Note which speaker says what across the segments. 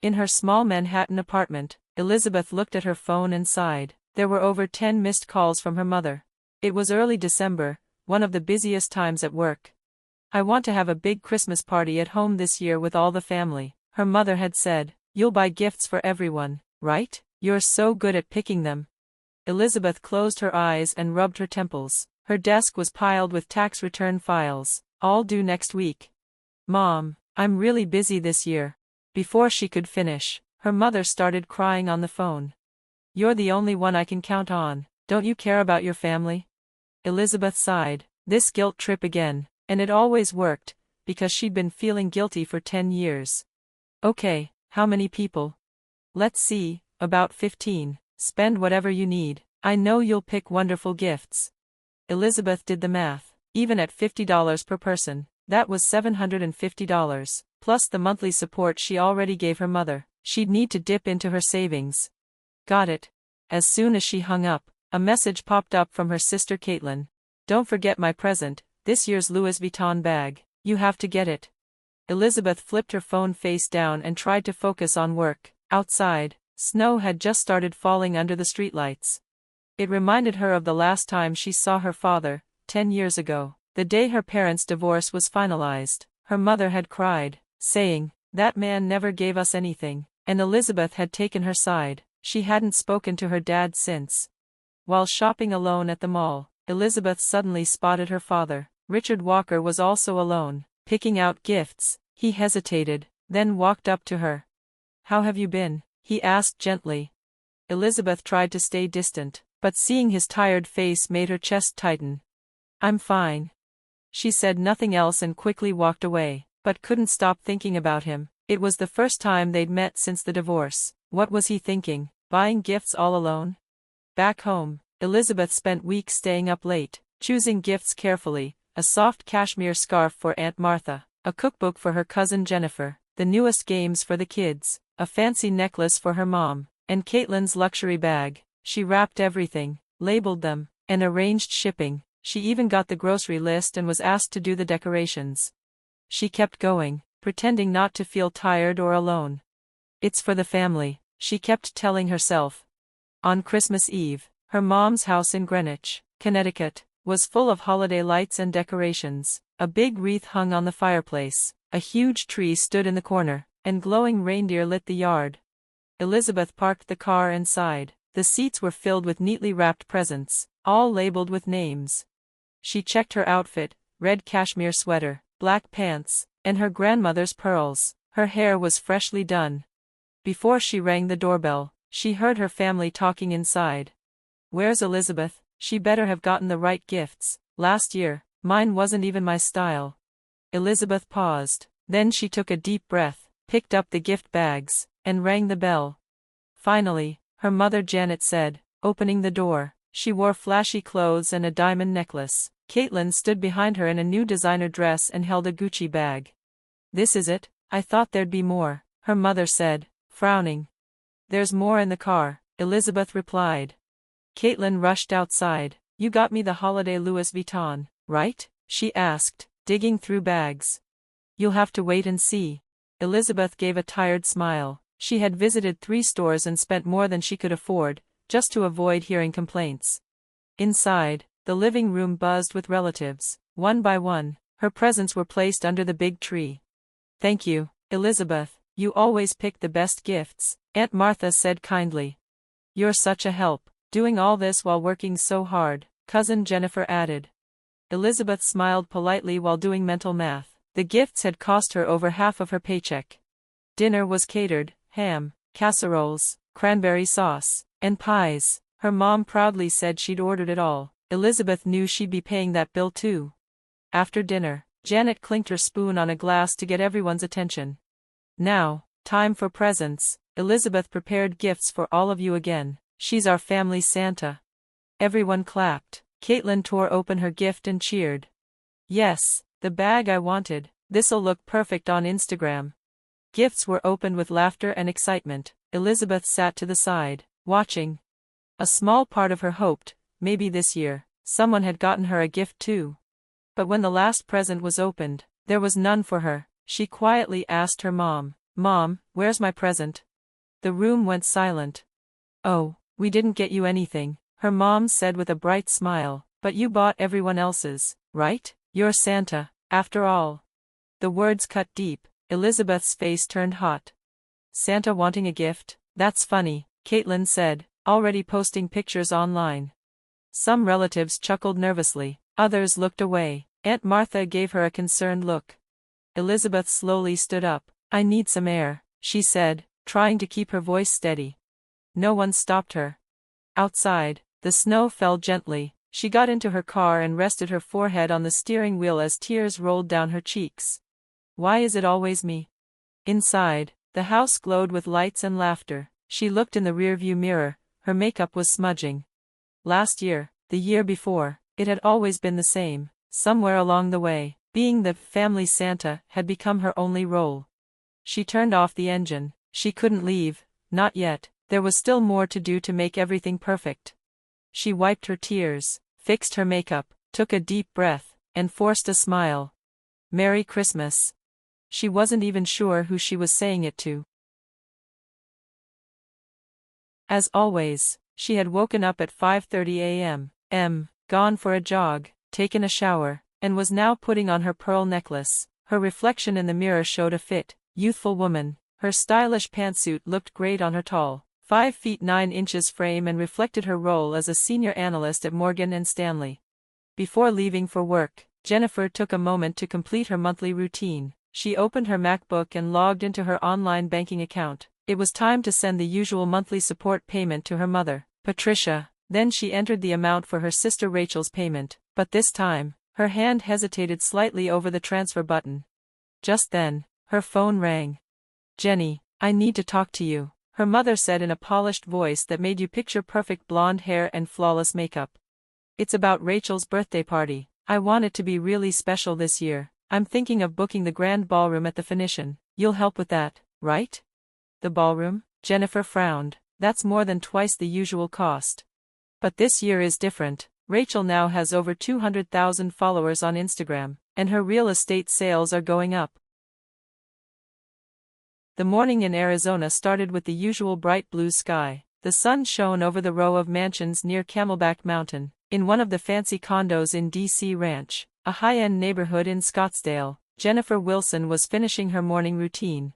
Speaker 1: In her small Manhattan apartment, Elizabeth looked at her phone and sighed. There were over 10 missed calls from her mother. It was early December, one of the busiest times at work. "I want to have a big Christmas party at home this year with all the family," her mother had said. "You'll buy gifts for everyone, right? You're so good at picking them." Elizabeth closed her eyes and rubbed her temples. Her desk was piled with tax return files, all due next week. "Mom, I'm really busy this year." Before she could finish, her mother started crying on the phone. "You're the only one I can count on. Don't you care about your family?" Elizabeth sighed. This guilt trip again, and it always worked, because she'd been feeling guilty for 10 years. "Okay, how many people?" "Let's see, about 15. Spend whatever you need. I know you'll pick wonderful gifts." Elizabeth did the math. Even at $50 per person, that was $750, plus the monthly support she already gave her mother. She'd need to dip into her savings. "Got it." As soon as she hung up, a message popped up from her sister Caitlin. "Don't forget my present, this year's Louis Vuitton bag. You have to get it." Elizabeth flipped her phone face down and tried to focus on work. Outside, snow had just started falling under the streetlights. It reminded her of the last time she saw her father, 10 years ago, the day her parents' divorce was finalized. Her mother had cried, saying, "That man never gave us anything," and Elizabeth had taken her side. She hadn't spoken to her dad since. While shopping alone at the mall, Elizabeth suddenly spotted her father. Richard Walker was also alone, picking out gifts. He hesitated, then walked up to her. "How have you been?" he asked gently. Elizabeth tried to stay distant, but seeing his tired face made her chest tighten. "I'm fine." She said nothing else and quickly walked away, but couldn't stop thinking about him. It was the first time they'd met since the divorce. What was he thinking, buying gifts all alone? Back home, Elizabeth spent weeks staying up late, choosing gifts carefully: a soft cashmere scarf for Aunt Martha, a cookbook for her cousin Jennifer, the newest games for the kids, a fancy necklace for her mom, and Caitlin's luxury bag. She wrapped everything, labeled them, and arranged shipping. She even got the grocery list and was asked to do the decorations. She kept going, pretending not to feel tired or alone. "It's for the family," she kept telling herself. On Christmas Eve, her mom's house in Greenwich, Connecticut, was full of holiday lights and decorations. A big wreath hung on the fireplace, a huge tree stood in the corner, and glowing reindeer lit the yard. Elizabeth parked the car and sighed. The seats were filled with neatly wrapped presents, all labeled with names. She checked her outfit: red cashmere sweater, black pants, and her grandmother's pearls. Her hair was freshly done. Before she rang the doorbell, she heard her family talking inside. "Where's Elizabeth? She better have gotten the right gifts. Last year, mine wasn't even my style." Elizabeth paused, then she took a deep breath, picked up the gift bags, and rang the bell. Finally, her mother Janet said, opening the door. She wore flashy clothes and a diamond necklace. Caitlin stood behind her in a new designer dress and held a Gucci bag. "This is it? I thought there'd be more," her mother said, frowning. "There's more in the car," Elizabeth replied. Caitlin rushed outside. "You got me the holiday Louis Vuitton, right?" she asked, digging through bags. "You'll have to wait and see." Elizabeth gave a tired smile. She had visited 3 stores and spent more than she could afford, just to avoid hearing complaints. Inside, the living room buzzed with relatives. One by one, her presents were placed under the big tree. "Thank you, Elizabeth. You always pick the best gifts," Aunt Martha said kindly. "You're such a help, doing all this while working so hard," Cousin Jennifer added. Elizabeth smiled politely while doing mental math. The gifts had cost her over half of her paycheck. Dinner was catered: ham, casseroles, cranberry sauce, and pies. Her mom proudly said she'd ordered it all. Elizabeth knew she'd be paying that bill too. After dinner, Janet clinked her spoon on a glass to get everyone's attention. "Now, time for presents. Elizabeth prepared gifts for all of you again. She's our family Santa." Everyone clapped. Caitlin tore open her gift and cheered. "Yes, the bag I wanted. This'll look perfect on Instagram." Gifts were opened with laughter and excitement. Elizabeth sat to the side, watching. A small part of her hoped, maybe this year, someone had gotten her a gift too. But when the last present was opened, there was none for her. She quietly asked her mom, Mom, where's my present? The room went silent. Oh, we didn't get you anything, her mom said with a bright smile, but you bought everyone else's, right? You're Santa, after all. The words cut deep. Elizabeth's face turned hot. Santa wanting a gift? That's funny, Caitlin said, already posting pictures online. Some relatives chuckled nervously, others looked away. Aunt Martha gave her a concerned look. Elizabeth slowly stood up. I need some air, she said, trying to keep her voice steady. No one stopped her. Outside, the snow fell gently. She got into her car and rested her forehead on the steering wheel as tears rolled down her cheeks. Why is it always me? Inside, the house glowed with lights and laughter. She looked in the rearview mirror, her makeup was smudging. Last year, the year before, it had always been the same. Somewhere along the way, being the family Santa had become her only role. She turned off the engine. She couldn't leave, not yet. There was still more to do to make everything perfect. She wiped her tears, fixed her makeup, took a deep breath, and forced a smile. Merry Christmas. She wasn't even sure who she was saying it to. As always, she had woken up at 5:30 a.m., gone for a jog, taken a shower, and was now putting on her pearl necklace. Her reflection in the mirror showed a fit, youthful woman. Her stylish pantsuit looked great on her tall, 5 feet 9 inches frame and reflected her role as a senior analyst at Morgan & Stanley. Before leaving for work, Jennifer took a moment to complete her monthly routine. She opened her MacBook and logged into her online banking account. It was time to send the usual monthly support payment to her mother, Patricia. Then she entered the amount for her sister Rachel's payment, but this time, her hand hesitated slightly over the transfer button. Just then, her phone rang. Jenny, I need to talk to you, her mother said in a polished voice that made you picture perfect blonde hair and flawless makeup. It's about Rachel's birthday party. I want it to be really special this year. I'm thinking of booking the grand ballroom at the Phoenician. You'll help with that, right? The ballroom? Jennifer frowned. That's more than twice the usual cost. But this year is different. Rachel now has over 200,000 followers on Instagram, and her real estate sales are going up. The morning in Arizona started with the usual bright blue sky. The sun shone over the row of mansions near Camelback Mountain. In one of the fancy condos in D.C. Ranch, a high-end neighborhood in Scottsdale, Jennifer Wilson was finishing her morning routine.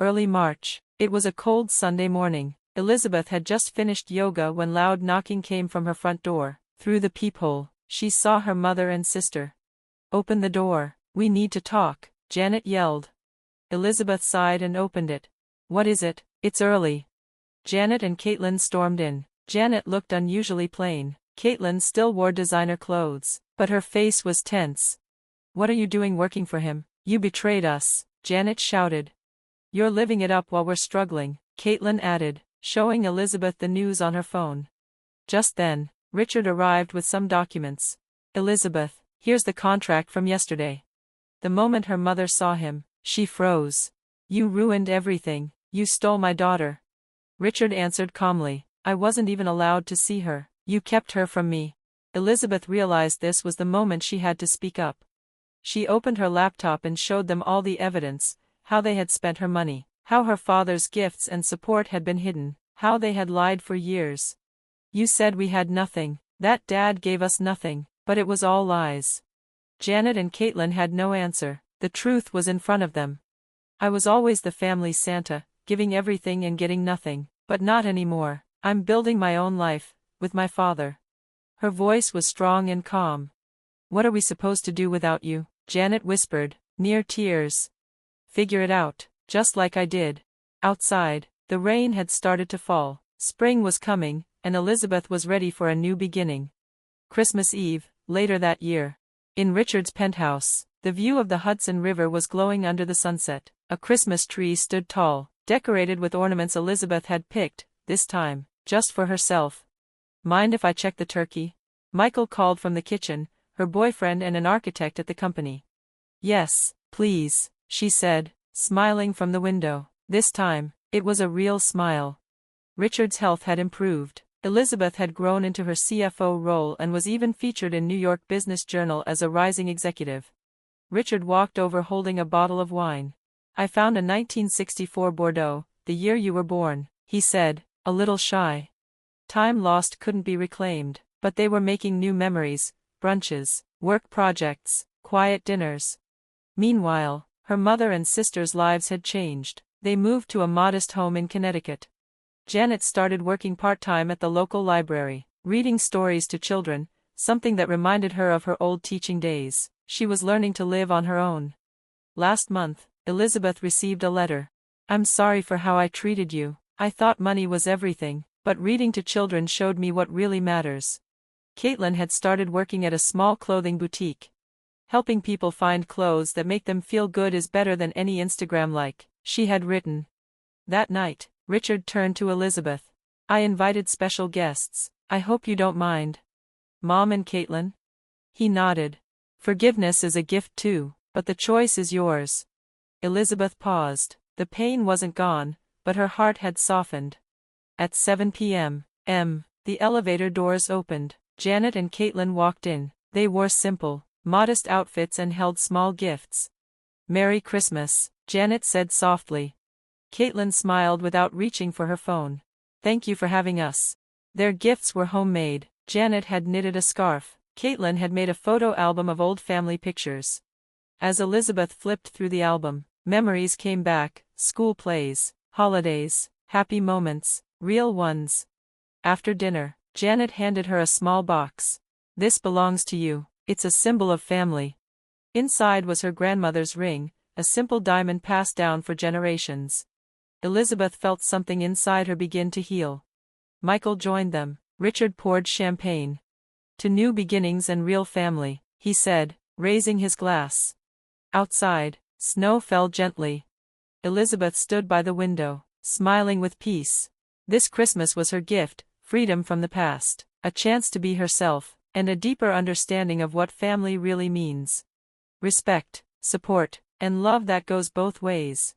Speaker 1: Early March. It was a cold Sunday morning. Elizabeth had just finished yoga when loud knocking came from her front door. Through the peephole, she saw her mother and sister. Open the door. We need to talk, Janet yelled. Elizabeth sighed and opened it. What is it? It's early. Janet and Caitlin stormed in. Janet looked unusually plain. Caitlin still wore designer clothes, but her face was tense. What are you doing working for him? You betrayed us, Janet shouted. You're living it up while we're struggling, Caitlin added, showing Elizabeth the news on her phone. Just then, Richard arrived with some documents. Elizabeth, here's the contract from yesterday. The moment her mother saw him, she froze. You ruined everything. You stole my daughter. Richard answered calmly. I wasn't even allowed to see her. You kept her from me. Elizabeth realized this was the moment she had to speak up. She opened her laptop and showed them all the evidence, how they had spent her money, how her father's gifts and support had been hidden, how they had lied for years. You said we had nothing, that dad gave us nothing, but it was all lies. Janet and Caitlin had no answer. The truth was in front of them. I was always the family Santa, giving everything and getting nothing, but not anymore. I'm building my own life, with my father. Her voice was strong and calm. What are we supposed to do without you? Janet whispered, near tears. Figure it out, just like I did. Outside, the rain had started to fall. Spring was coming, and Elizabeth was ready for a new beginning. Christmas Eve, later that year. In Richard's penthouse, the view of the Hudson River was glowing under the sunset. A Christmas tree stood tall, decorated with ornaments Elizabeth had picked, this time, just for herself. Mind if I check the turkey? Michael called from the kitchen, her boyfriend and an architect at the company. Yes, please, she said, smiling from the window. This time, it was a real smile. Richard's health had improved. Elizabeth had grown into her CFO role and was even featured in New York Business Journal as a rising executive. Richard walked over holding a bottle of wine. I found a 1964 Bordeaux, the year you were born, he said, a little shy. Time lost couldn't be reclaimed, but they were making new memories, brunches, work projects, quiet dinners. Meanwhile, her mother and sister's lives had changed. They moved to a modest home in Connecticut. Janet started working part-time at the local library, reading stories to children, something that reminded her of her old teaching days. She was learning to live on her own. Last month, Elizabeth received a letter. I'm sorry for how I treated you. I thought money was everything, but reading to children showed me what really matters. Caitlin had started working at a small clothing boutique. Helping people find clothes that make them feel good is better than any Instagram like, she had written. That night, Richard turned to Elizabeth. I invited special guests. I hope you don't mind. Mom and Caitlin? He nodded. Forgiveness is a gift too, but the choice is yours. Elizabeth paused. The pain wasn't gone, but her heart had softened. At 7 p.m., the elevator doors opened. Janet and Caitlin walked in. They wore simple, modest outfits and held small gifts. Merry Christmas, Janet said softly. Caitlin smiled without reaching for her phone. Thank you for having us. Their gifts were homemade. Janet had knitted a scarf. Caitlin had made a photo album of old family pictures. As Elizabeth flipped through the album, memories came back, school plays, holidays, happy moments, real ones. After dinner, Janet handed her a small box. This belongs to you. It's a symbol of family. Inside was her grandmother's ring, a simple diamond passed down for generations. Elizabeth felt something inside her begin to heal. Michael joined them. Richard poured champagne. To new beginnings and real family, he said, raising his glass. Outside, snow fell gently. Elizabeth stood by the window, smiling with peace. This Christmas was her gift, freedom from the past, a chance to be herself, and a deeper understanding of what family really means. Respect, support, and love that goes both ways.